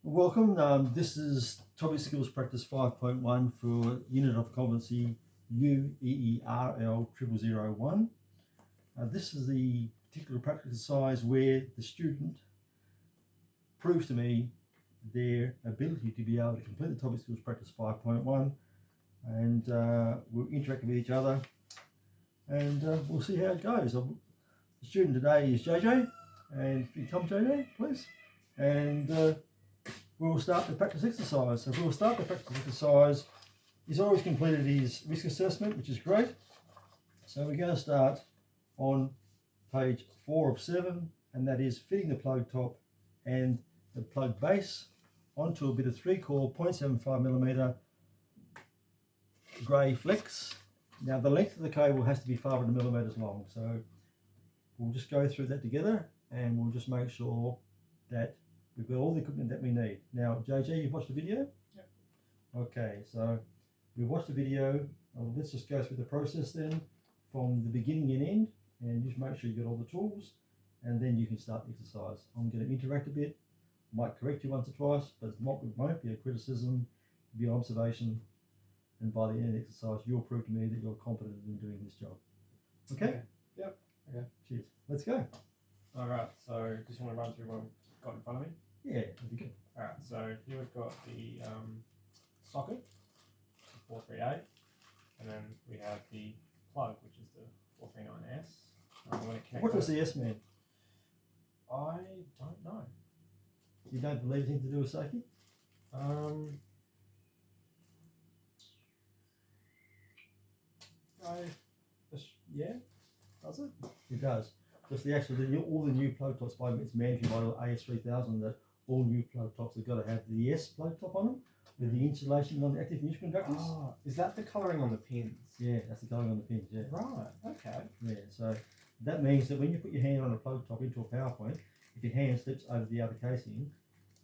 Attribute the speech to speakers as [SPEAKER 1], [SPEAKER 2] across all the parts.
[SPEAKER 1] Welcome. This is Topic Skills Practice 5.1 for Unit of Competency UEERL0001. This is the particular practice exercise where the student proves to me their ability to be able to complete the Topic Skills Practice 5.1, and we'll interact with each other and we'll see how it goes. The student today is JJ, and if you come JJ, please, and we'll start the practice exercise. So we'll start the practice exercise. He's always completed his risk assessment, which is great. So we're going to start on page 4 of 7, and that is fitting the plug top and the plug base onto a bit of 3-core 0.75mm grey flex. Now the length of the cable has to be 500 millimeters long, so we'll just go through that together and we'll just make sure that we've got all the equipment that we need. Now, JJ, you've watched the video?
[SPEAKER 2] Yep.
[SPEAKER 1] Okay, so we've watched the video. Let's just go through the process then from the beginning and end, and just make sure you've got all the tools, and then you can start the exercise. I'm going to interact a bit, might correct you once or twice, but it won't be a criticism, it'll be an observation, and by the end of the exercise, you'll prove to me that you're competent in doing this job. Okay?
[SPEAKER 2] Yep. Okay.
[SPEAKER 1] Cheers. Let's go.
[SPEAKER 2] All right. So, just want to run through what I've got in front of me.
[SPEAKER 1] Yeah, that'd be good.
[SPEAKER 2] All right. So here we've got the socket, 438, and then we have the plug, which is the 439S.
[SPEAKER 1] What does the S mean?
[SPEAKER 2] I don't know.
[SPEAKER 1] You don't believe anything to do with safety?
[SPEAKER 2] Yeah. Does it?
[SPEAKER 1] It does. Just all the new plug tops by its mandatory model AS3000, that all new plug tops have got to have the S plug top on them with the insulation on the active finish conductors.
[SPEAKER 2] Oh, is that the colouring on the pins?
[SPEAKER 1] Yeah, that's the colouring on the pins, yeah.
[SPEAKER 2] Right, okay.
[SPEAKER 1] Yeah, so that means that when you put your hand on a plug top into a PowerPoint, if your hand slips over the other casing,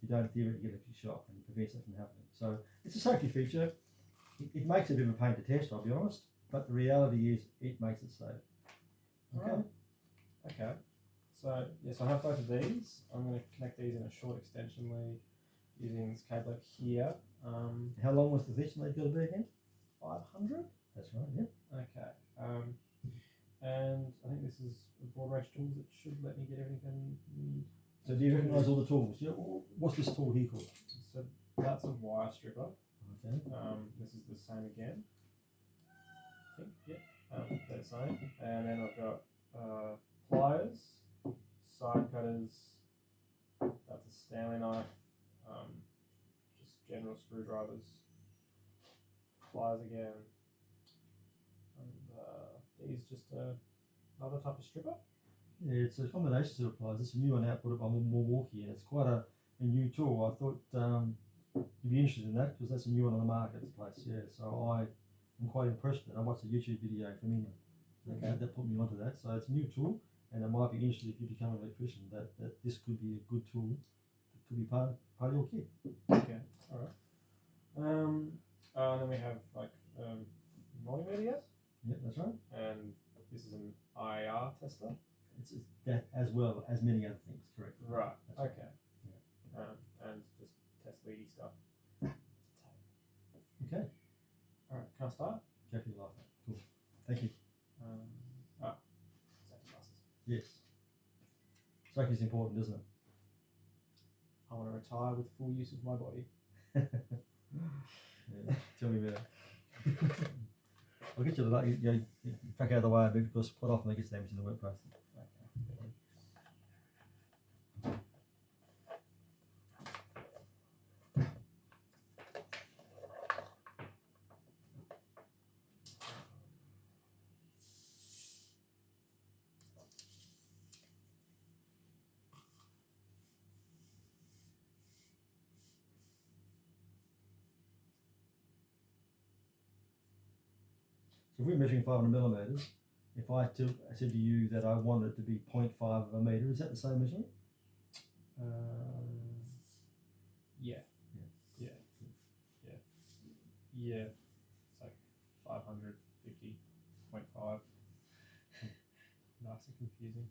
[SPEAKER 1] you don't theoretically get electric shock and it prevents that from happening. So it's a safety feature. It makes it a bit of a pain to test, I'll be honest, but the reality is it makes it safe. Okay.
[SPEAKER 2] Right. Okay. So yes, I have both of these. I'm going to connect these in a short extension lead using this cable over here.
[SPEAKER 1] How long was the extension lead got to be again?
[SPEAKER 2] 500.
[SPEAKER 1] That's right. Yeah.
[SPEAKER 2] Okay. And I think this is a broad range of tools that should let me get everything I need.
[SPEAKER 1] So do you recognise all the tools? Yeah. What's this tool here called?
[SPEAKER 2] So that's a wire stripper.
[SPEAKER 1] Okay.
[SPEAKER 2] This is the same again. I think. Yeah. They're the same. And then I've got pliers, side cutters. That's a Stanley knife. Just general screwdrivers. Pliers again. And these just another type of stripper.
[SPEAKER 1] Yeah, it's a combination of pliers. It's a new one output by Milwaukee, and it's quite a new tool. I thought you'd be interested in that because that's a new one on the marketplace. Yeah, so I'm quite impressed with it. I watched a YouTube video from England that put me onto that. So it's a new tool, and it might be interesting if you become an electrician that this could be a good tool that could be part of your kit.
[SPEAKER 2] Okay, all right. And then we have like multimeter, yes?
[SPEAKER 1] Yeah, that's right.
[SPEAKER 2] And this is an IR tester.
[SPEAKER 1] It's that as well as many other things, correct?
[SPEAKER 2] Right.
[SPEAKER 1] That's
[SPEAKER 2] Okay.
[SPEAKER 1] Yeah.
[SPEAKER 2] And just test leady stuff.
[SPEAKER 1] Okay.
[SPEAKER 2] All right. Can I start?
[SPEAKER 1] Go for your life, mate. Cool. Thank you.
[SPEAKER 2] Safety glasses.
[SPEAKER 1] Yes. Safety is important, isn't it?
[SPEAKER 2] I want to retire with full use of my body.
[SPEAKER 1] Yeah, tell me about it. I'll get you the back out of the way a bit because quite often it gets damaged in the workplace.
[SPEAKER 2] Okay.
[SPEAKER 1] So if we're measuring 500 millimeters, if I said to you that I wanted it to be 0.5 of a meter, is that the same measurement?
[SPEAKER 2] Yeah. It's like 550.5. Nice and confusing.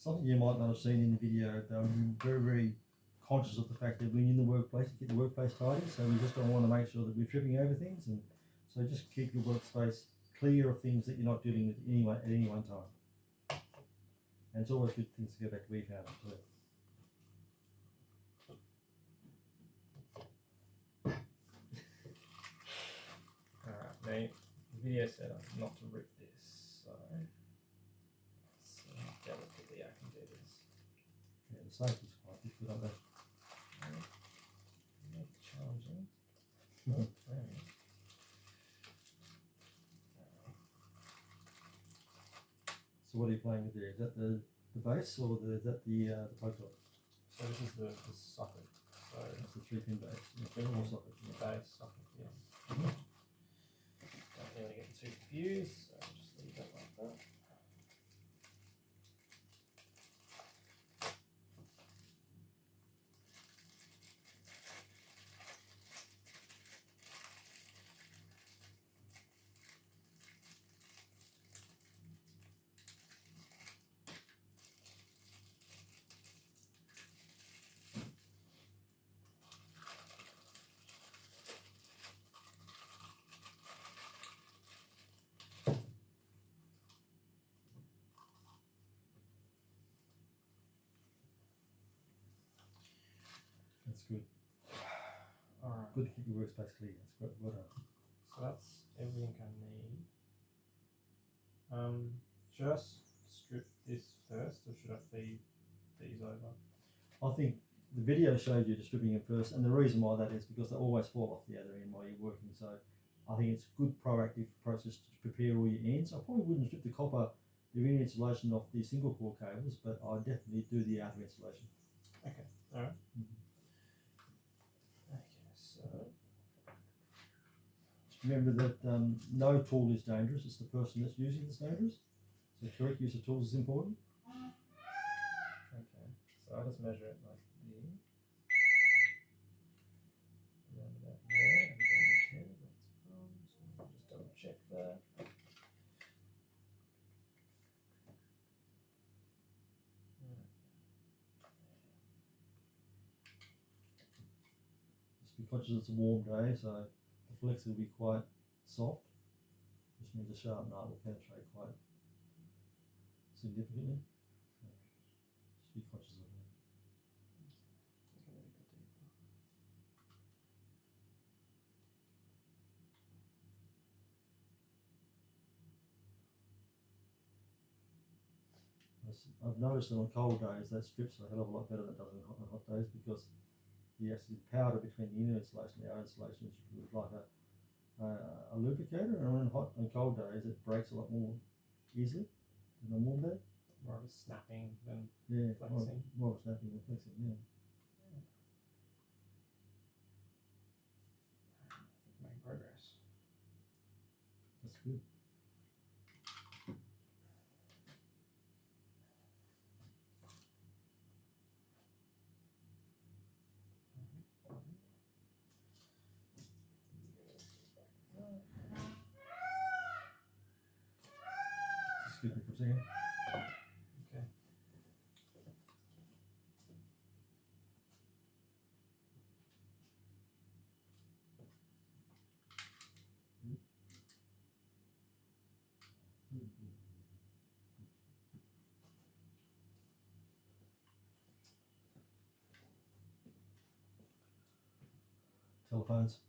[SPEAKER 1] something you might not have seen in the video, but I'm very, very conscious of the fact that when you're in the workplace, you get the workplace tidy, so we just don't want to make sure that we're tripping over things, and so just keep your workspace clear of things that you're not dealing with at any one time. And it's always good things to go back to where you found them too.
[SPEAKER 2] Alright, now the video said not to rip this, so let's see how delicately I can do this.
[SPEAKER 1] Yeah, the safety's quite difficult, aren't they?
[SPEAKER 2] Make it challenging. Oh, there we go.
[SPEAKER 1] So what are you playing with there? Is that the base or is that the plug top?
[SPEAKER 2] So this is the socket. So
[SPEAKER 1] That's the 3-pin base. Yeah,
[SPEAKER 2] Three-pin
[SPEAKER 1] or socket.
[SPEAKER 2] the
[SPEAKER 1] Yeah.
[SPEAKER 2] base socket, yeah. Don't really get too confused, so just leave that like that.
[SPEAKER 1] That's good.
[SPEAKER 2] Alright.
[SPEAKER 1] Good to keep your workspace clear. That's great. Well done.
[SPEAKER 2] So that's everything I need. Should I strip this first, or should I feed these over?
[SPEAKER 1] I think the video showed you the stripping them first, and the reason why that is because they always fall off the other end while you're working. So I think it's a good proactive process to prepare all your ends. I probably wouldn't strip the copper, the inner insulation off the single core cables, but I definitely do the outer insulation.
[SPEAKER 2] Okay, alright.
[SPEAKER 1] Mm-hmm.
[SPEAKER 2] Okay, so
[SPEAKER 1] Just remember that no tool is dangerous, it's the person that's using that's dangerous. So correct use of tools is important.
[SPEAKER 2] okay, so I just measure it like this. Around about there, and then 10, that's fine. So I'll just double check that.
[SPEAKER 1] Just be conscious it's a warm day, so the flex will be quite soft, which means a sharp knife will penetrate quite significantly. So just be conscious of that.
[SPEAKER 2] I think I need to go deeper.
[SPEAKER 1] I've noticed that on cold days that strips a hell of a lot better than it does on hot days, because the actually powder between the inner insulation and the outer insulation is like a lubricator, and on cold days it breaks a lot more easily than on warm days.
[SPEAKER 2] More of a snapping than
[SPEAKER 1] Yeah,
[SPEAKER 2] flexing.
[SPEAKER 1] more of a snapping than flexing, yeah.
[SPEAKER 2] I think we're making progress.
[SPEAKER 1] That's good. Excuse me for a second.
[SPEAKER 2] Okay.
[SPEAKER 1] Telephones.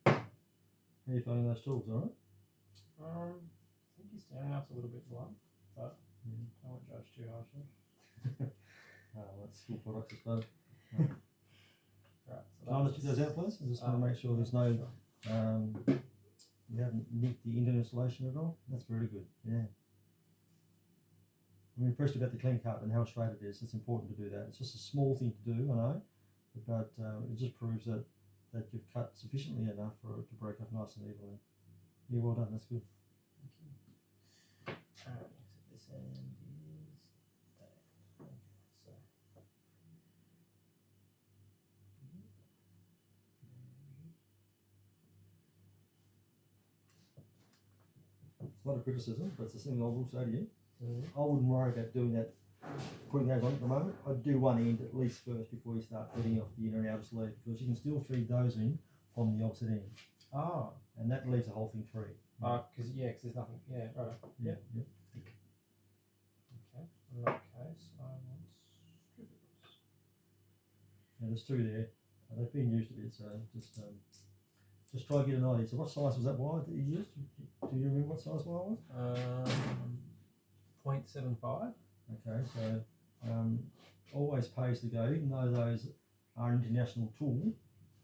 [SPEAKER 1] How are you finding those tools, alright?
[SPEAKER 2] I think your standing up's a little bit blunt, but I won't judge too harshly.
[SPEAKER 1] That's school products, I suppose.
[SPEAKER 2] Right, so
[SPEAKER 1] Can I let you those out, please? I just want to make sure there's no, you haven't nicked the inner insulation at all. That's very good, yeah. I'm impressed about the clean cut and how straight it is. It's important to do that. It's just a small thing to do, I know, but it just proves that you've cut sufficiently enough for it to break up nice and evenly. Yeah, well done, that's good.
[SPEAKER 2] Thank you. Alright, so this end is that. Okay, so.
[SPEAKER 1] It's not a criticism, but it's a thing I will say to you.
[SPEAKER 2] Mm.
[SPEAKER 1] I wouldn't worry about doing that, putting those on at the moment. I'd do one end at least first before you start feeding off the inner and outer sleeve, because you can still feed those in from the opposite end.
[SPEAKER 2] Ah.
[SPEAKER 1] And that leaves the whole thing free.
[SPEAKER 2] Because there's nothing. Yeah, right.
[SPEAKER 1] Yeah.
[SPEAKER 2] Okay. In that case, I want strippers.
[SPEAKER 1] Yeah, there's two there. They've been used a bit, so just try to get an idea. So what size was that wire that you used? Do you remember what size wire was?
[SPEAKER 2] 0.75.
[SPEAKER 1] Okay, so always pays to go, even though those are an international tool.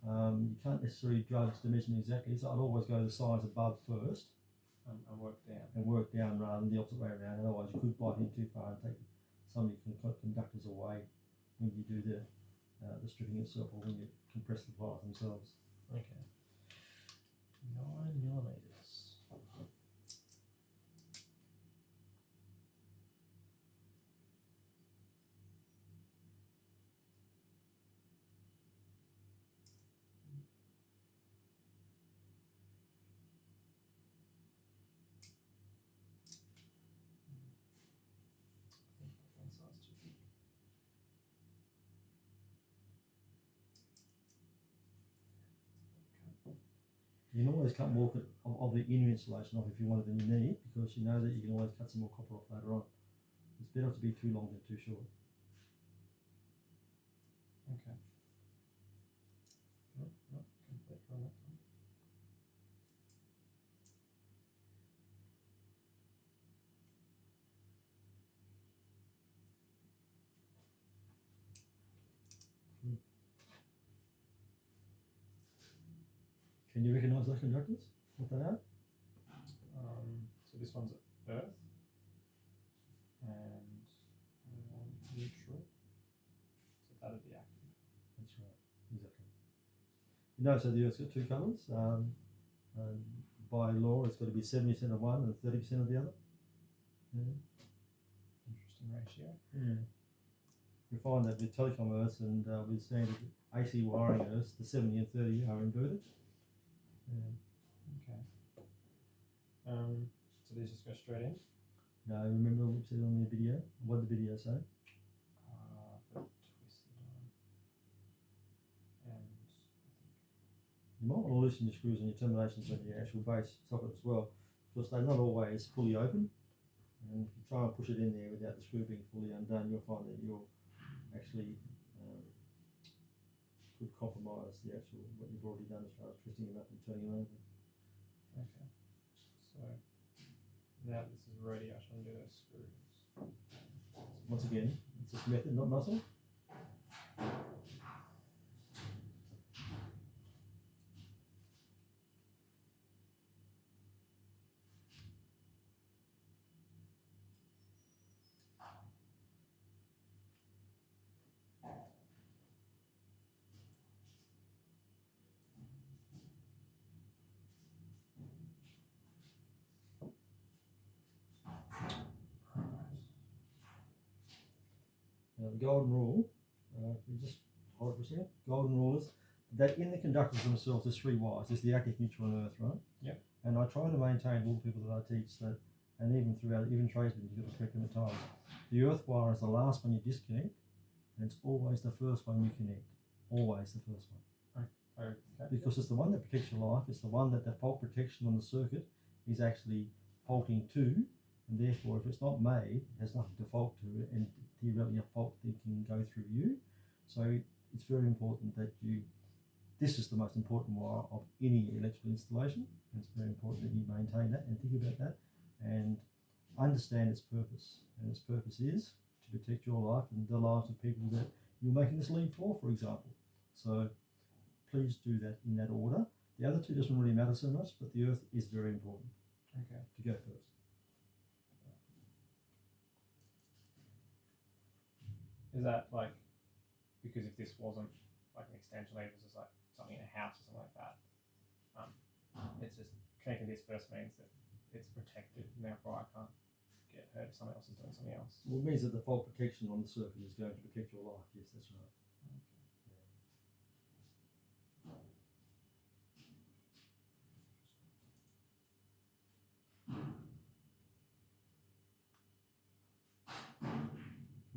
[SPEAKER 1] You can't necessarily judge the measurement exactly, so I'd always go the size above first
[SPEAKER 2] And work down.
[SPEAKER 1] and work down rather than the opposite way around. Otherwise, you could bite in too far and take some of your conductors away when you do the stripping itself, or when you compress the pliers themselves.
[SPEAKER 2] Okay. 9 millimeters. I think one size too big.
[SPEAKER 1] You can always cut more of the inner insulation off if you wanted than you need, because you know that you can always cut some more copper off later on. It's better to be too long than too short.
[SPEAKER 2] Okay. No, complete on that one.
[SPEAKER 1] Can you recognise those conductors? What they are?
[SPEAKER 2] So this one's Earth and neutral. So that'd be active.
[SPEAKER 1] That's right, exactly. You notice that the Earth's got two colours. By law, it's got to be 70% of one and 30% of the other. Yeah.
[SPEAKER 2] Interesting ratio.
[SPEAKER 1] Yeah. You find that with telecom Earths and with standard AC wiring Earths, the 70 and 30 are inverted. Yeah.
[SPEAKER 2] Okay. So these just go straight in.
[SPEAKER 1] No, remember what we said on the video? What did the video say?
[SPEAKER 2] Twist it on. And
[SPEAKER 1] You might want to loosen your screws and your terminations on your actual base socket as well, because they're not always fully open. And if you try and push it in there without the screw being fully undone, you'll find that you'll actually could compromise the actual what you've already done as far as twisting them up and turning them over.
[SPEAKER 2] okay. So now this is ready. I should undo those screws.
[SPEAKER 1] Once again, it's just method, not muscle. Now the golden rule, you just hold it for a second. Golden rule is that in the conductors themselves, there's three wires. There's the active, neutral, and earth, right?
[SPEAKER 2] Yep.
[SPEAKER 1] And I try to maintain all the people that I teach that, and even throughout, even tradesmen, you've got to correct them at times. The earth wire is the last one you disconnect, and it's always the first one you connect. Always the first one.
[SPEAKER 2] Okay.
[SPEAKER 1] Because it's the one that protects your life. It's the one that the fault protection on the circuit is actually faulting to, and therefore, if it's not made, it has nothing to fault to, and theoretically a fault that can go through you. So it's very important that this is the most important wire of any electrical installation, and it's very important that you maintain that and think about that and understand its purpose. And its purpose is to protect your life and the lives of people that you're making this lead for example. So please do that in that order. The other two doesn't really matter so much, but the earth is very important.
[SPEAKER 2] Okay.
[SPEAKER 1] To go first.
[SPEAKER 2] Is that like, because if this wasn't like an extension lead, it was just like something in a house or something like that, it's just connecting this first means that it's protected and therefore I can't get hurt if someone else is doing something else.
[SPEAKER 1] Well, it means that the fault protection on the circuit is going to protect your life. Yes, that's right.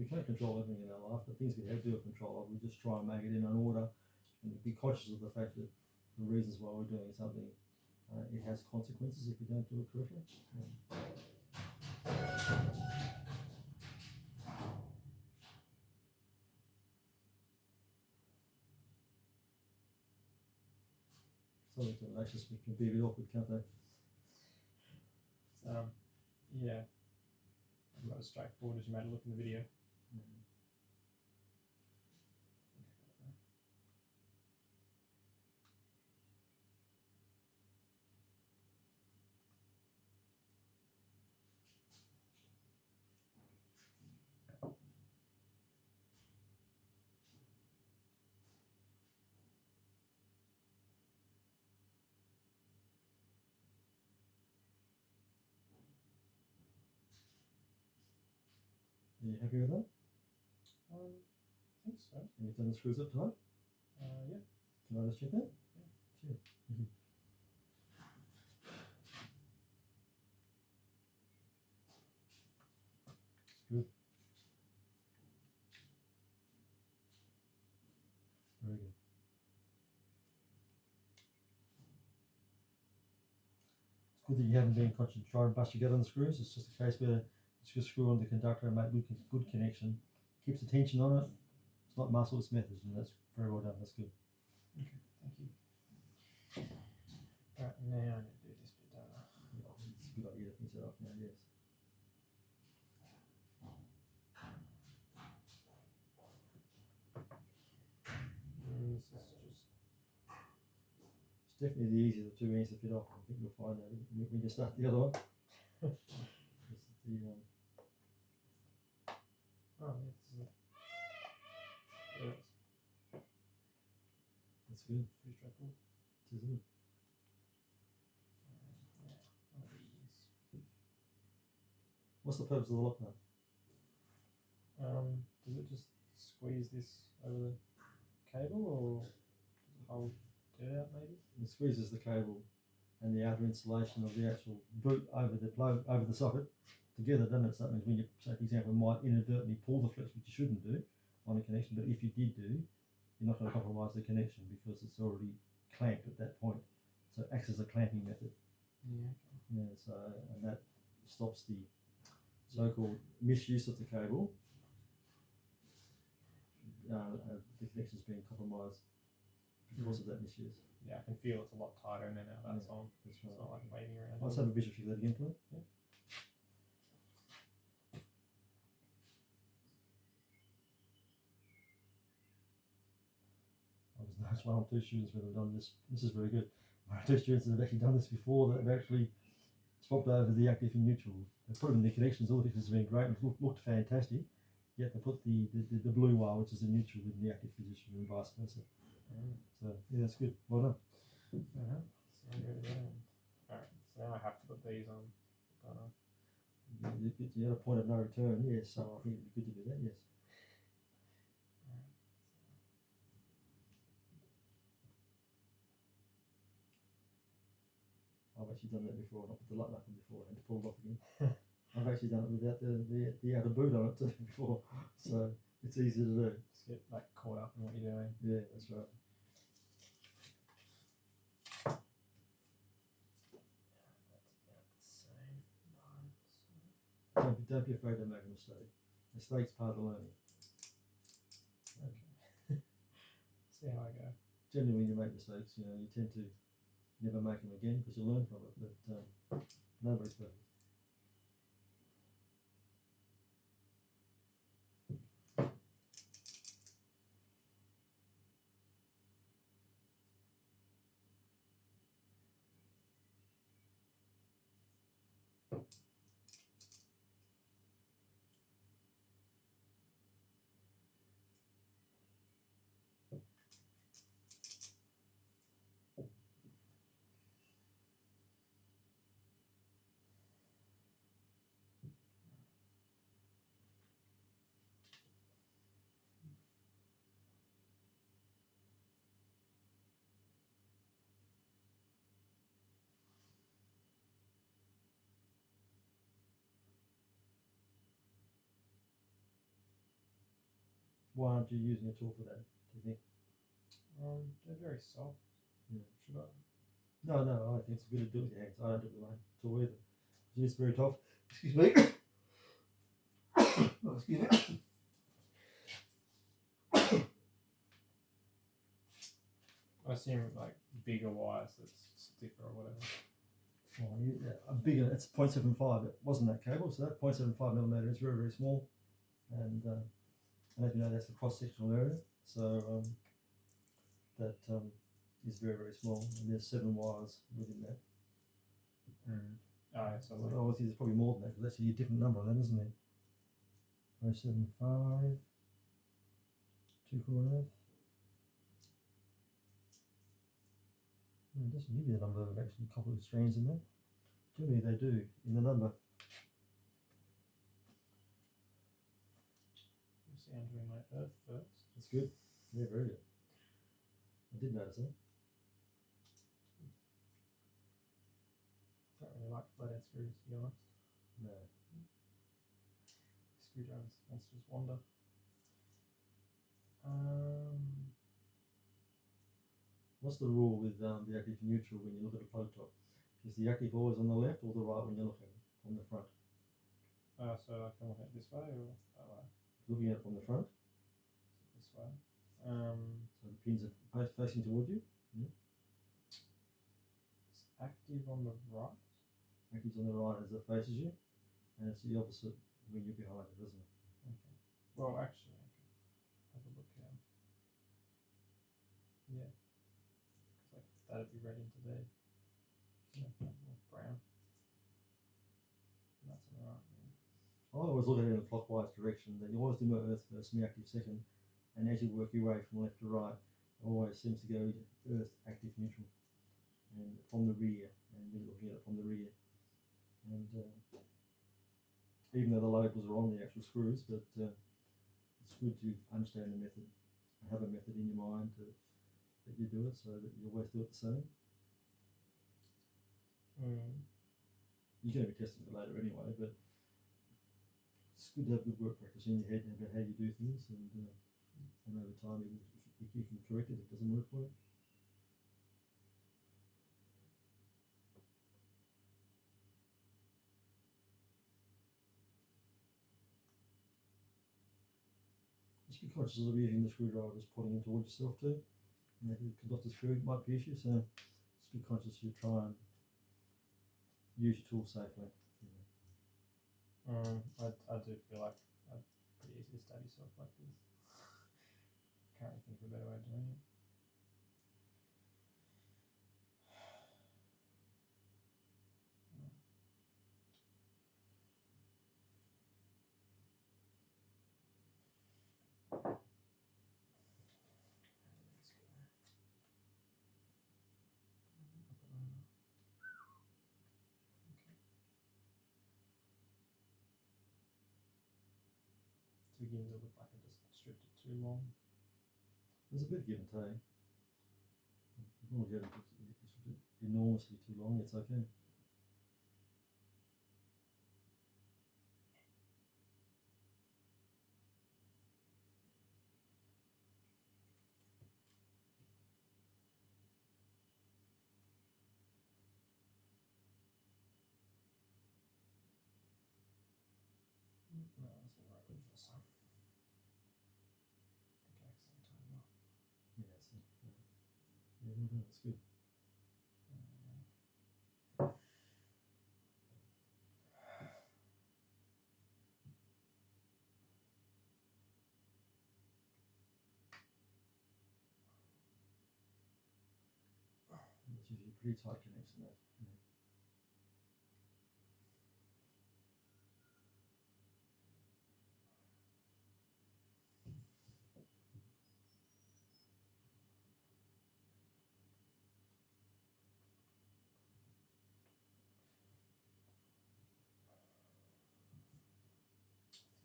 [SPEAKER 1] we can't control everything in our life. The things we have do have control of, we just try and make it in an order and be conscious of the fact that the reasons why we're doing something, it has consequences if we don't do it correctly. Some explanations can be a bit awkward, can't they?
[SPEAKER 2] Yeah. Not as straightforward as you made it look in the video.
[SPEAKER 1] Are you happy with that?
[SPEAKER 2] I think so.
[SPEAKER 1] And you've done the screws up tight?
[SPEAKER 2] Yeah.
[SPEAKER 1] Can I just check that?
[SPEAKER 2] Yeah.
[SPEAKER 1] Cheers. It's good. Very good. It's good that you haven't been conscious to try and bust your gut on the screws. It's just a case where it's just screw on the conductor and make good connection. Keeps the tension on it. It's not muscle, it's method, and that's very well done. That's good.
[SPEAKER 2] Okay, thank you. Alright, now I need to do this bit, don't I?
[SPEAKER 1] Yeah, it's a good idea to finish it off now, yes.
[SPEAKER 2] This is just...
[SPEAKER 1] It's definitely the easier of the two ends to fit off. I think you'll find that when you start the other one. This is the,
[SPEAKER 2] Oh, yeah, this is it. Yeah,
[SPEAKER 1] that's good.
[SPEAKER 2] pretty straightforward.
[SPEAKER 1] It is, isn't it?
[SPEAKER 2] Yeah, one of these.
[SPEAKER 1] What's the purpose of the lock nut?
[SPEAKER 2] Does it just squeeze this over the cable, or does it hold it out maybe?
[SPEAKER 1] It squeezes the cable and the outer insulation of the actual boot over the socket together, doesn't it? So that means when you, say for example, might inadvertently pull the flex, which you shouldn't do on a connection, but if you did do, you're not going to compromise the connection because it's already clamped at that point. So it acts as a clamping method.
[SPEAKER 2] Yeah, okay.
[SPEAKER 1] Yeah, so, and that stops the so-called misuse of the cable. The connection's being compromised because of that misuse.
[SPEAKER 2] Yeah, I can feel it's a lot tighter now that's
[SPEAKER 1] Yeah,
[SPEAKER 2] on.
[SPEAKER 1] that's
[SPEAKER 2] It's
[SPEAKER 1] right.
[SPEAKER 2] not like waving around.
[SPEAKER 1] Let's have a visual figure that again, please.
[SPEAKER 2] Yeah.
[SPEAKER 1] I was noticed one or two students where they've done this. This is very good. One or two students that have actually done this before, that have actually swapped over the active and neutral. They've put in the connections, all the connections have been great and looked fantastic. Yet they put the blue wire, which is the neutral, in the active position and vice versa. So yeah, that's good. Well done.
[SPEAKER 2] Uh-huh. So good again. Alright, so now I have to put these on. Don't I?
[SPEAKER 1] You're at a point of no return, yes. So I think it'd be good to do that, yes. I've actually done that before, and I put the lock nut in before and to pull it off again. I've actually done it without the outer boot on it too before, so it's easy to do.
[SPEAKER 2] Just get like caught up in what you're doing.
[SPEAKER 1] Yeah, that's right.
[SPEAKER 2] That's about the same.
[SPEAKER 1] Don't be afraid to make a mistake. Mistakes part of learning.
[SPEAKER 2] Okay. See how I go.
[SPEAKER 1] Generally, when you make mistakes, you tend to never make them again because you learn from it. But nobody's perfect. why aren't you using a tool for that, do you think?
[SPEAKER 2] They're very soft.
[SPEAKER 1] Yeah.
[SPEAKER 2] Should I?
[SPEAKER 1] No, I think it's good to do it with your hands. I don't do it with my tool either. It is very tough. Excuse me. Oh, excuse me.
[SPEAKER 2] I assume like bigger wires that's stiffer or whatever.
[SPEAKER 1] Oh, a bigger, it's 0.75. It wasn't that cable, so that 0.75 millimeter is very, very small. And as you know, that's the cross-sectional area. So that is very, very small. And there's 7 wires within that.
[SPEAKER 2] Oh, so like,
[SPEAKER 1] Obviously, there's probably more than that, because that's a different number on that, isn't it? 0.75, 2 corners. It doesn't give you the number of actually a couple of strands in there. Generally, they do in the number.
[SPEAKER 2] you see, I'm doing my earth first.
[SPEAKER 1] That's good. Yeah, very good. I did notice that.
[SPEAKER 2] Don't really like flathead screws, to be honest.
[SPEAKER 1] No.
[SPEAKER 2] Screwdrivers wants to just wander.
[SPEAKER 1] What's the rule with the active neutral when you look at a plug top? Is the active always on the left or the right when you look at it from the front?
[SPEAKER 2] So I can look at it this way or that way?
[SPEAKER 1] Looking at it from the front,
[SPEAKER 2] This way.
[SPEAKER 1] so the pins are facing towards you.
[SPEAKER 2] It's active on the right.
[SPEAKER 1] Active's on the right as it faces you, and it's the opposite when you're behind it, isn't it?
[SPEAKER 2] Okay. Well, actually, I could have a look here. Yeah. Because like that'd be red into there. Yeah, brown. And that's on the right. Yeah.
[SPEAKER 1] I always look at it in a clockwise direction. That you always do my earth first, my active second, and as you work your way from left to right, it always seems to go earth, active, neutral, and from the rear, and we're looking at it from the rear. And even though the labels are on the actual screws, but it's good to understand the method and have a method in your mind that you do it, so that you always do it the same. You're going to be testing it later anyway, but it's good to have good work practice in your head about how you do things, and over time you can correct it if it doesn't work for you. Just be conscious of using the screwdriver just pointing it towards yourself too. And if it comes off the screw, it might be an issue, so just be conscious you try and use your tool safely.
[SPEAKER 2] I do feel like I'd pretty easy to stab yourself like this. Can't really think of a better way of doing it. Beginning to look like I just stripped it too long.
[SPEAKER 1] There's a bit of give and take. As long as you haven't stripped it enormously too long, it's okay.
[SPEAKER 2] No, that's not right with the first time. I think I accidentally tied it off.
[SPEAKER 1] Yeah, I see. Yeah, well done, that's good. That's usually a pretty tight connection there. Yeah.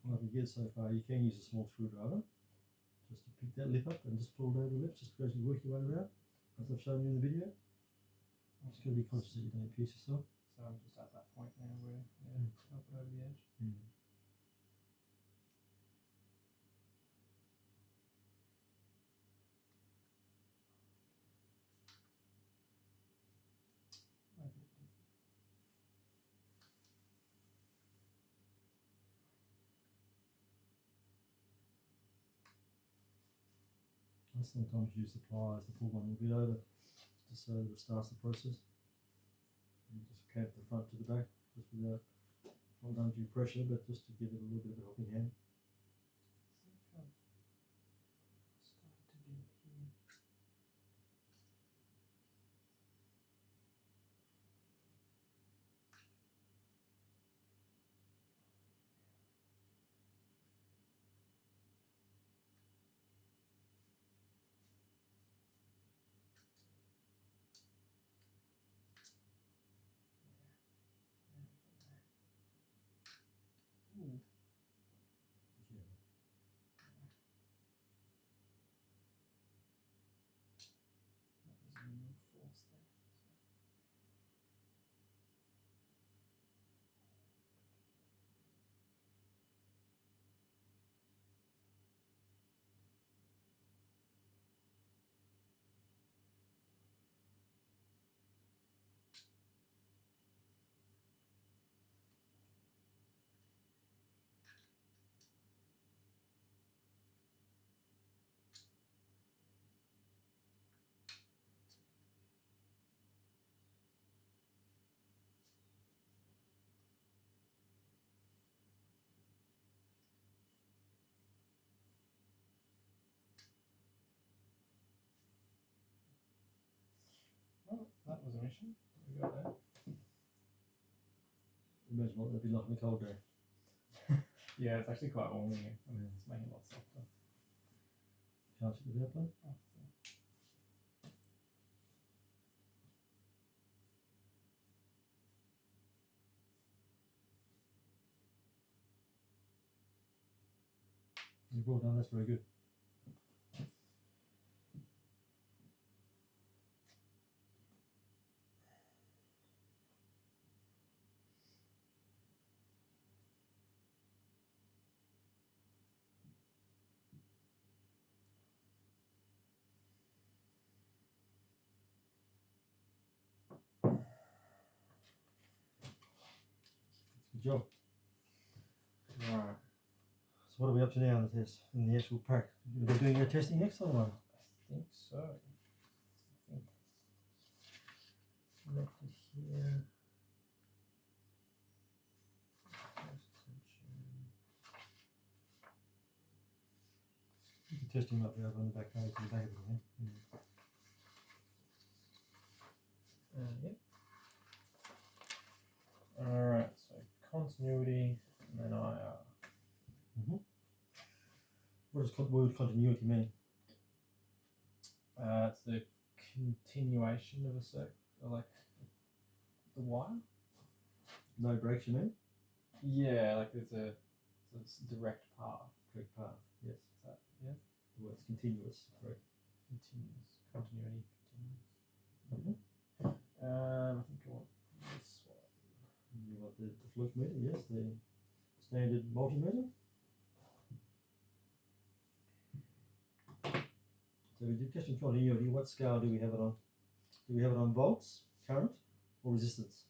[SPEAKER 1] Well, if you get so far, you can use a small screwdriver just to pick that lip up and just pull it over the lip, just gradually work your way around, as I've shown you in the video. Just got to be conscious that you don't pierce yourself.
[SPEAKER 2] So I'm just at that point now where, yeah, up and over the edge.
[SPEAKER 1] I sometimes use the pliers to pull one a bit over, just so that it starts the process. And just clamp the front to the back, just without not undue pressure, but just to give it a little bit of a helping hand.
[SPEAKER 2] I think I've started to get it here. Ooh.
[SPEAKER 1] Yeah.
[SPEAKER 2] That was a real force there. Well, that was a mission. We got that.
[SPEAKER 1] Imagine what that'd be like on a cold day.
[SPEAKER 2] Yeah, it's actually quite warm in here. I mean, it's making it a lot softer.
[SPEAKER 1] Can't you do that, please?
[SPEAKER 2] Oh,
[SPEAKER 1] You've well done, that's very good. Good job.
[SPEAKER 2] Right.
[SPEAKER 1] So what are we up to now in the test, in the actual pack? We're doing our testing next time?
[SPEAKER 2] I think so. I think left it here.
[SPEAKER 1] You can test him up there on the back page, on the back of it, yeah?
[SPEAKER 2] Yep. Alright, so continuity and then IR.
[SPEAKER 1] What does word continuity mean?
[SPEAKER 2] It's the continuation of a circuit, like the wire.
[SPEAKER 1] No breaks, you mean?
[SPEAKER 2] Yeah, like there's a direct path.
[SPEAKER 1] Correct path, yes.
[SPEAKER 2] Is that, yeah?
[SPEAKER 1] The word's continuous, correct.
[SPEAKER 2] Continuous. Continuity. Continuous.
[SPEAKER 1] Mm-hmm.
[SPEAKER 2] I think I want this one.
[SPEAKER 1] You want the fluke meter, yes, the standard multimeter. So we did testing continuity. What scale do we have it on? Do we have it on volts, current, or resistance?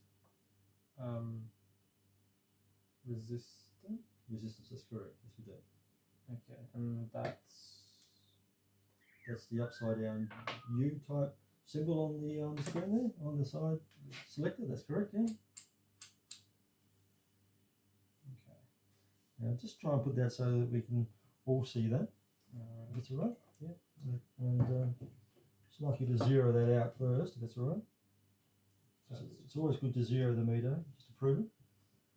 [SPEAKER 2] Resistant.
[SPEAKER 1] Resistance, that's correct. Yes, we do.
[SPEAKER 2] Okay, and that's
[SPEAKER 1] the upside down U type symbol on the screen there, on the side selector. That's correct, yeah.
[SPEAKER 2] okay.
[SPEAKER 1] Now just try and put that so that we can all see that. That's all right. Yeah. And just like you to zero that out first, if that's all right. It's always good to zero the meter just to prove it.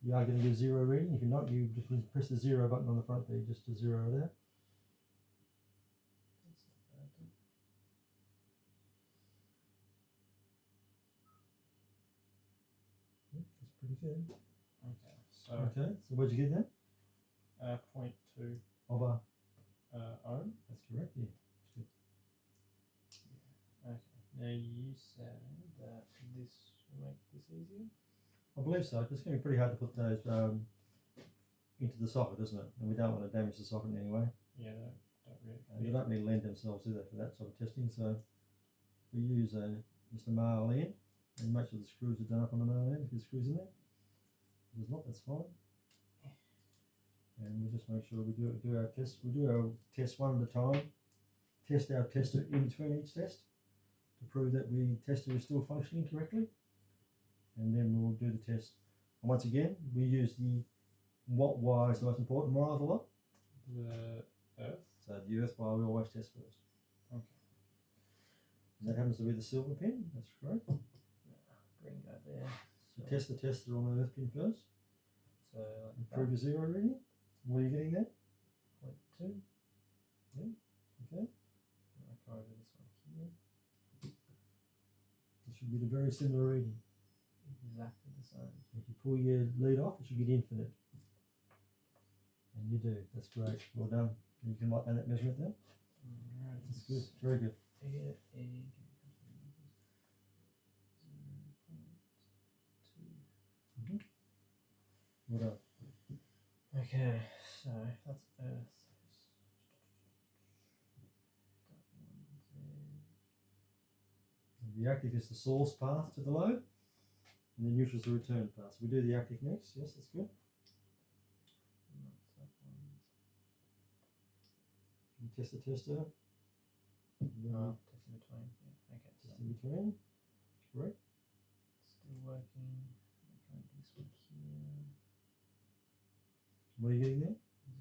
[SPEAKER 1] You are going to get a zero reading. If you're not, you just press the zero button on the front there just to zero it out.
[SPEAKER 2] That's not bad.
[SPEAKER 1] That's pretty good.
[SPEAKER 2] Okay, so
[SPEAKER 1] Okay, so where'd you get that?
[SPEAKER 2] 0.2
[SPEAKER 1] Of a
[SPEAKER 2] ohm.
[SPEAKER 1] That's correct, yeah.
[SPEAKER 2] Okay. Now you said that this will make this easier.
[SPEAKER 1] I believe so, 'cause it's going to be pretty hard to put those into the socket, isn't it? And we don't want to damage the socket in any way.
[SPEAKER 2] Yeah, don't really.
[SPEAKER 1] They don't really lend themselves, do they, for that sort of testing. So we use just a male end and make sure the screws are done up on the male end if there's screws in there. If there's not, that's fine. And we just make sure we do our tests. We do our test one at a time. test our tester in between each test to prove that the tester is still functioning correctly, and then we'll do the test. And once again, we use the what wire is the most important wire of the lot.
[SPEAKER 2] The earth.
[SPEAKER 1] So the earth wire we always test first.
[SPEAKER 2] Okay.
[SPEAKER 1] And that happens to be the silver pin. That's correct.
[SPEAKER 2] Green guy there.
[SPEAKER 1] So test the tester on the earth pin first.
[SPEAKER 2] So like
[SPEAKER 1] And prove your zero reading. What are you getting there?
[SPEAKER 2] 0.2.
[SPEAKER 1] Okay.
[SPEAKER 2] I come over this one here.
[SPEAKER 1] It should be the very similar reading.
[SPEAKER 2] Exactly the same.
[SPEAKER 1] If you pull your lead off, it should get infinite. And you do. That's great. Well done. You can write down that measurement there.
[SPEAKER 2] Alright.
[SPEAKER 1] That's good. Very good.
[SPEAKER 2] Here,
[SPEAKER 1] Well done.
[SPEAKER 2] okay, so that's Earth.
[SPEAKER 1] The active is the source path to the load, and the neutral is the return path. So we do the active next. Yes, that's good. You test the tester. And then
[SPEAKER 2] Test in between. Yeah. Okay. So
[SPEAKER 1] test in between. Correct.
[SPEAKER 2] still working. I'm going to do this one here.
[SPEAKER 1] What are you getting there?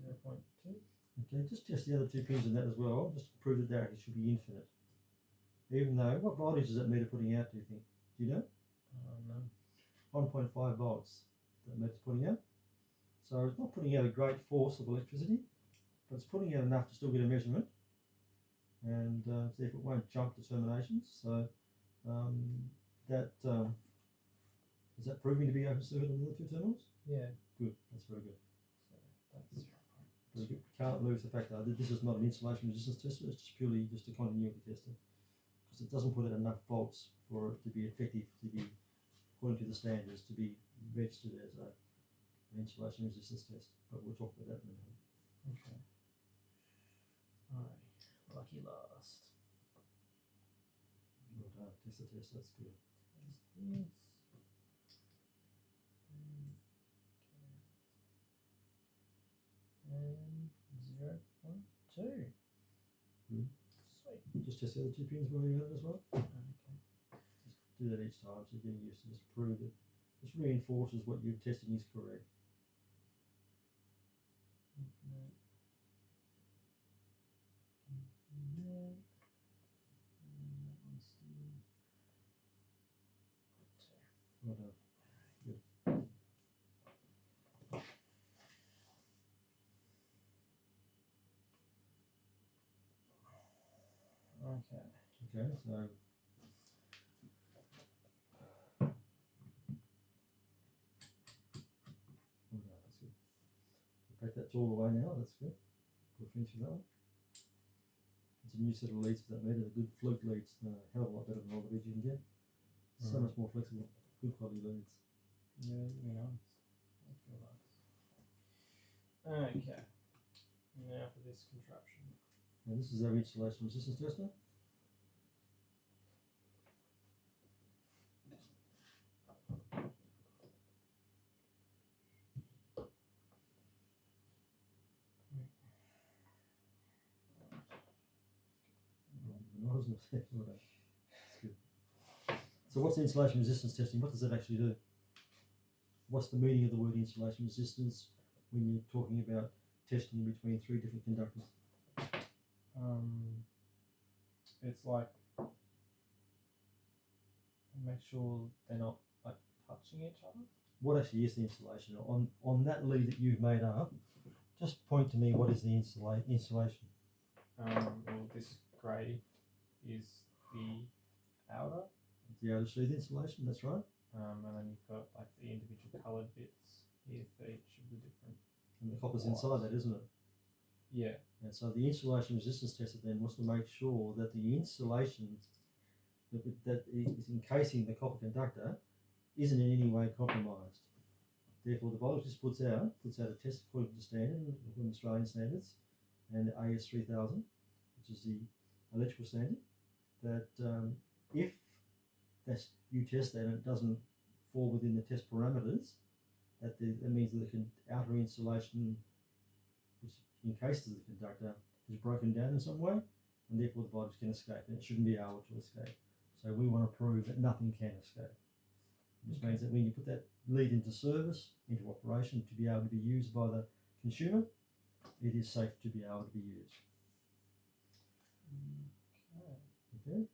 [SPEAKER 2] 0.2.
[SPEAKER 1] Okay, just test the other two pins on that as well, just to prove that that should be infinite. Even though, what voltage is that meter putting out, do you think? Do you know?
[SPEAKER 2] No.
[SPEAKER 1] 1.5 volts that meter's putting out. So it's not putting out a great force of electricity, but it's putting out enough to still get a measurement, and therefore it won't jump to terminations. So is that proving to be open circuit on the other two terminals?
[SPEAKER 2] Yeah.
[SPEAKER 1] Good, that's very good.
[SPEAKER 2] So that's 0.2.
[SPEAKER 1] Very good. Can't lose the fact that this is not an insulation resistance tester, it's just purely just a continuity tester. Because it doesn't put out enough volts for it to be effective, to be, according to the standards, to be registered as an insulation resistance test. But we'll talk about that in a minute.
[SPEAKER 2] Okay. Alright. Lucky last.
[SPEAKER 1] Well done. Test the test, that's good.
[SPEAKER 2] Test this. And 0.2.
[SPEAKER 1] Good.
[SPEAKER 2] Sweet.
[SPEAKER 1] Just test the other two pins while you're at it as well.
[SPEAKER 2] Okay.
[SPEAKER 1] Just do that each time so you're getting used to just prove it. This reinforces what you're testing is correct.
[SPEAKER 2] Infinite. Infinite. And that one's still 0.2.
[SPEAKER 1] Well done. Good.
[SPEAKER 2] Okay.
[SPEAKER 1] Okay, so well done, that's good. Break that all the way now, that's good. We'll finish with that one. It's a new set of leads for that meter, the good fluke leads, a hell of a lot better than all the leads you can get. So much more flexible, good quality leads.
[SPEAKER 2] Yeah, really nice. I feel that. Okay. Now for this contraption.
[SPEAKER 1] Now this is our insulation resistance tester. Well done. That's good. So what's insulation resistance testing? What does that actually do? What's the meaning of the word insulation resistance when you're talking about testing between three different conductors?
[SPEAKER 2] It's like make sure they're not like touching each other.
[SPEAKER 1] What actually is the insulation? On that lead that you've made up, just point to me what is the insulation.
[SPEAKER 2] Well, this grey is the outer,
[SPEAKER 1] The outer sheath insulation, that's right.
[SPEAKER 2] and then you've got like the individual coloured bits here for each of the different.
[SPEAKER 1] And the copper's inside that, isn't it?
[SPEAKER 2] Yeah.
[SPEAKER 1] And so the insulation resistance tester then wants to make sure that the insulation that is encasing the copper conductor isn't in any way compromised. Therefore, the voltage this puts out a test according to standard, according to Australian standards, and the AS3000, which is the electrical standard, that if you test that and it doesn't fall within the test parameters, that means that the outer insulation which encases the conductor is broken down in some way, and therefore the voltage can escape, and it shouldn't be able to escape. So we want to prove that nothing can escape, which means that when you put that lead into service, into operation, to be able to be used by the consumer, it is safe to be able to be used. Okay.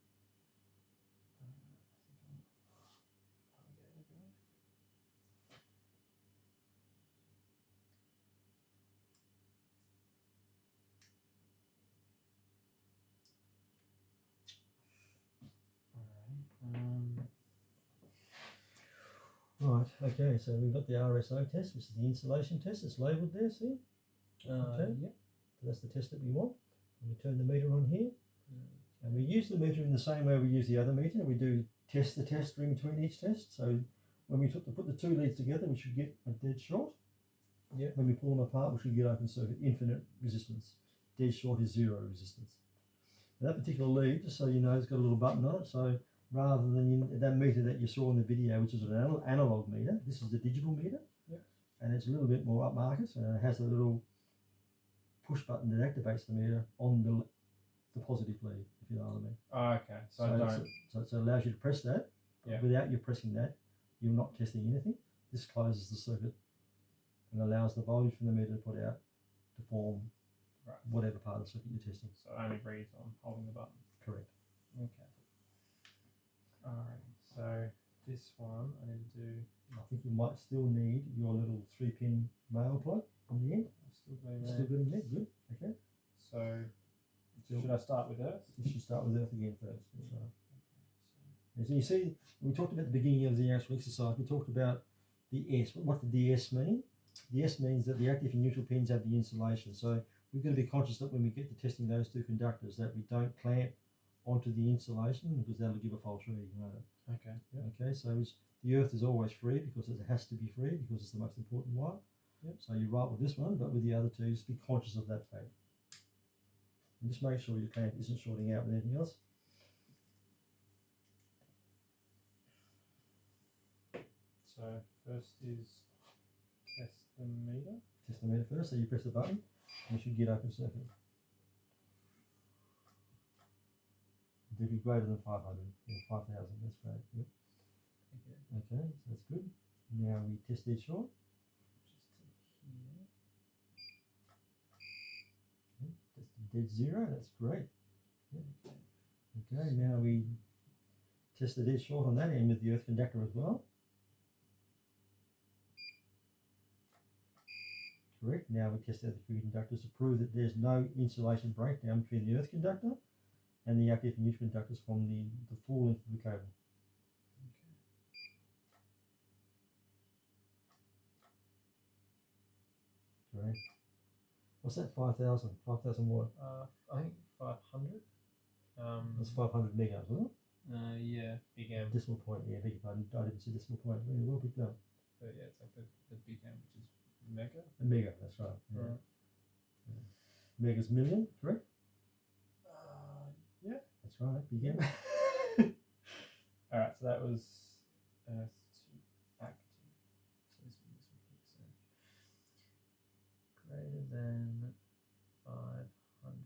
[SPEAKER 1] Right, okay, so we've got the RSO test, which is the insulation test. It's labelled there, see? Okay.
[SPEAKER 2] Yeah.
[SPEAKER 1] So that's the test that we want. And we turn the meter on here. And we use the meter in the same way we use the other meter. We do test the tester in between each test. So when we put the two leads together, we should get a dead short.
[SPEAKER 2] Yeah.
[SPEAKER 1] When we pull them apart, we should get open circuit, infinite resistance. Dead short is zero resistance. Now that particular lead, just so you know, it's got a little button on it. So rather than that meter that you saw in the video, which is an analog meter, this is a digital meter.
[SPEAKER 2] Yeah.
[SPEAKER 1] And it's a little bit more upmarket. And it has a little push button that activates the meter on the positive lead, if you know what I mean.
[SPEAKER 2] Oh, okay. So
[SPEAKER 1] it allows you to press that.
[SPEAKER 2] Yeah.
[SPEAKER 1] Without you pressing that, you're not testing anything. This closes the circuit and allows the voltage from the meter to put out to form whatever part of the circuit you're testing.
[SPEAKER 2] So it only reads on holding the button.
[SPEAKER 1] Correct.
[SPEAKER 2] Okay. Alright. So this one I need to do.
[SPEAKER 1] I think you might still need your little 3-pin male plug on the end.
[SPEAKER 2] Still got it there.
[SPEAKER 1] Still good in there. Good. Okay.
[SPEAKER 2] So should I start with Earth?
[SPEAKER 1] You should start with Earth again first. So, as you see, we talked about the beginning of the actual exercise. We talked about the S. What did the S mean? The S means that the active and neutral pins have the insulation. So we've got to be conscious that when we get to testing those two conductors, that we don't clamp onto the insulation, because that'll give a false reading.
[SPEAKER 2] Okay. Yeah.
[SPEAKER 1] Okay. So the Earth is always free because it has to be free because it's the most important wire.
[SPEAKER 2] Yep.
[SPEAKER 1] So you're right with this one, but with the other two, just be conscious of that fact. And just make sure your clamp isn't shorting out with anything else.
[SPEAKER 2] So first is test the meter.
[SPEAKER 1] Test the meter first, so you press the button, and you should get open circuit. It will be greater than 500, 5,000, that's great. Yep. Okay, so that's good. Now we test dead short. Just to here. Test dead zero, that's great. Yep. Okay, now we test the dead short on that end with the earth conductor as well. Correct. Now we test out the two conductors to prove that there's no insulation breakdown between the earth conductor and the active and neutral conductors from the full length of the cable. Okay. Correct. What's that? 5,000? 5,000 what?
[SPEAKER 2] I think 500.
[SPEAKER 1] That's 500 mega, wasn't it?
[SPEAKER 2] Yeah, big M.
[SPEAKER 1] Decimal point. Yeah, beg your pardon. I didn't see decimal point. Really well picked up.
[SPEAKER 2] But yeah, it's like the big M, which is mega.
[SPEAKER 1] A mega. That's right. Yeah.
[SPEAKER 2] Right.
[SPEAKER 1] Yeah. Mega's million, correct?
[SPEAKER 2] Yeah.
[SPEAKER 1] That's right. Big M.
[SPEAKER 2] Alright, so that was Earth to active. So this one here. So greater than 500.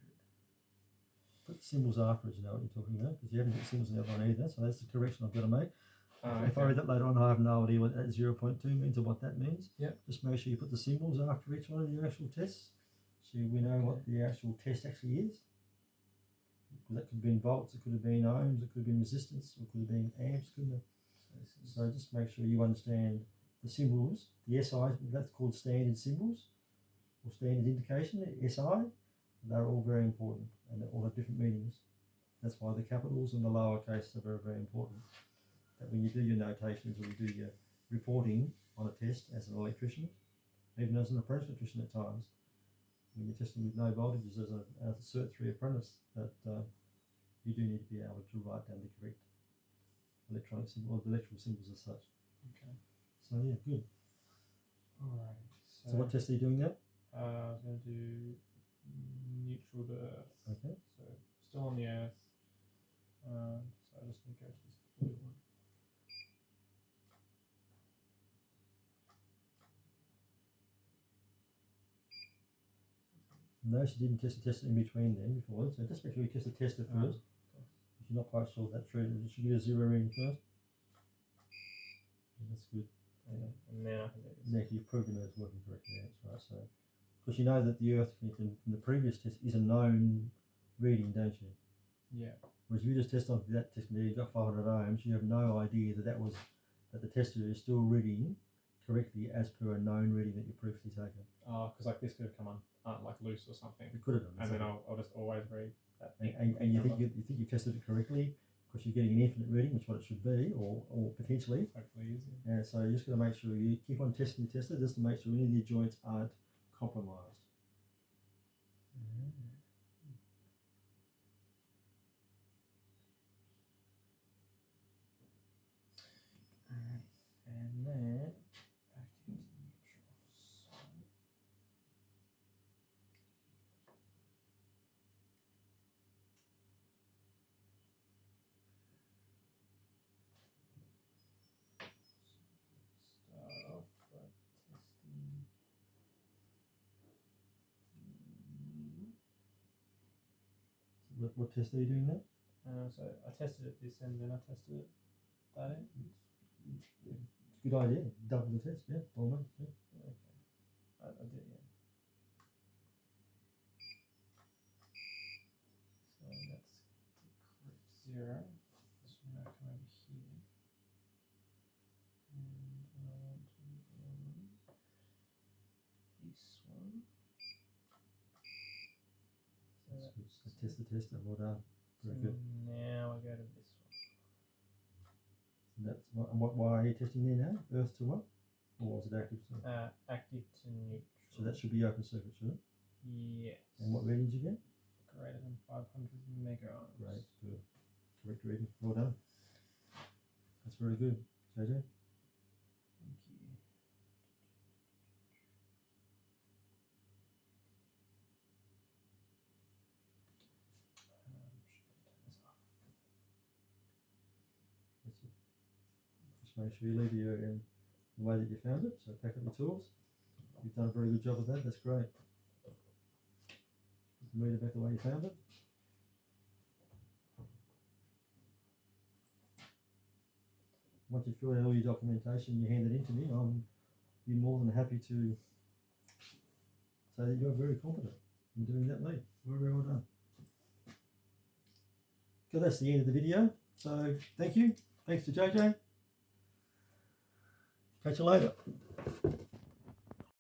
[SPEAKER 1] Put symbols after it, you know what you're talking about, because you haven't got symbols in the other one either, so that's the correction I've got to make. If I read that later on, I have no idea what that 0.2 means or what that means.
[SPEAKER 2] Yep.
[SPEAKER 1] Just make sure you put the symbols after each one of your actual tests, so we know what the actual test actually is. Because that could have been volts, it could have been ohms, it could have been resistance, it could have been amps, couldn't it? So just make sure you understand the symbols, the SI, that's called standard symbols, or standard indication, SI, they're all very important, and they all have different meanings. That's why the capitals and the lowercase are very, very important. That when you do your notations or you do your reporting on a test as an electrician, even as an apprentice electrician at times, when you're testing with no voltages as a Cert 3 apprentice, that you do need to be able to write down the correct electronic symbol, or the electrical symbols as such.
[SPEAKER 2] Okay.
[SPEAKER 1] So yeah, good.
[SPEAKER 2] Alright.
[SPEAKER 1] So what test are you doing now?
[SPEAKER 2] I was going to do neutral to Earth.
[SPEAKER 1] Okay.
[SPEAKER 2] So still on the Earth. So I just need to go to this blue one.
[SPEAKER 1] No, she didn't test the tester in between then before. So just make sure you test the tester first. If you're not quite sure that's true, you should get a 0 reading first. Yeah, that's good.
[SPEAKER 2] And then I can do this.
[SPEAKER 1] Now you've proven that it's working correctly. That's right. So, because you know that the Earth from the previous test is a known reading, don't you?
[SPEAKER 2] Yeah.
[SPEAKER 1] Whereas if you just test on that test and you got 500 ohms, you have no idea that that the tester is still reading correctly as per a known reading that you previously taken.
[SPEAKER 2] Oh, because like this could have come on like loose or something.
[SPEAKER 1] It could have done.
[SPEAKER 2] And then I'll just always read that.
[SPEAKER 1] And you think you tested it correctly because you're getting an infinite reading, which is what it should be, or potentially.
[SPEAKER 2] Hopefully easier.
[SPEAKER 1] And so you're just going to make sure you keep on testing the tester just to make sure any of your joints aren't compromised.
[SPEAKER 2] And then active to neutral. So start off by testing.
[SPEAKER 1] What test are you doing now?
[SPEAKER 2] So I tested it this end, then I tested it that end.
[SPEAKER 1] Good idea. Double the test, yeah. Almost, yeah.
[SPEAKER 2] Okay. I did, yeah. So that's the correct 0. So now come over here. And I want to on this one. So
[SPEAKER 1] That's good. So test the tester. Well done. Very good.
[SPEAKER 2] Now I go to this one.
[SPEAKER 1] And that's why are you testing there now? Earth to what? Or was it active to?
[SPEAKER 2] Active to neutral.
[SPEAKER 1] So that should be open circuit, should it?
[SPEAKER 2] Yes.
[SPEAKER 1] And what readings you get?
[SPEAKER 2] Greater than 500 megaohms.
[SPEAKER 1] Great, good. Correct reading. Well done. That's very good. JJ?
[SPEAKER 2] Thank you.
[SPEAKER 1] That's it. Just make sure you leave your in the way that you found it. So pack up your tools. You've done a very good job of that. That's great. Put the meter back the way you found it. Once you fill out all your documentation, you hand it in to me. I'm be more than happy to say that you're very competent in doing that lead. Very, very well done. So that's the end of the video. So thank you. Thanks to JJ. Catch you later.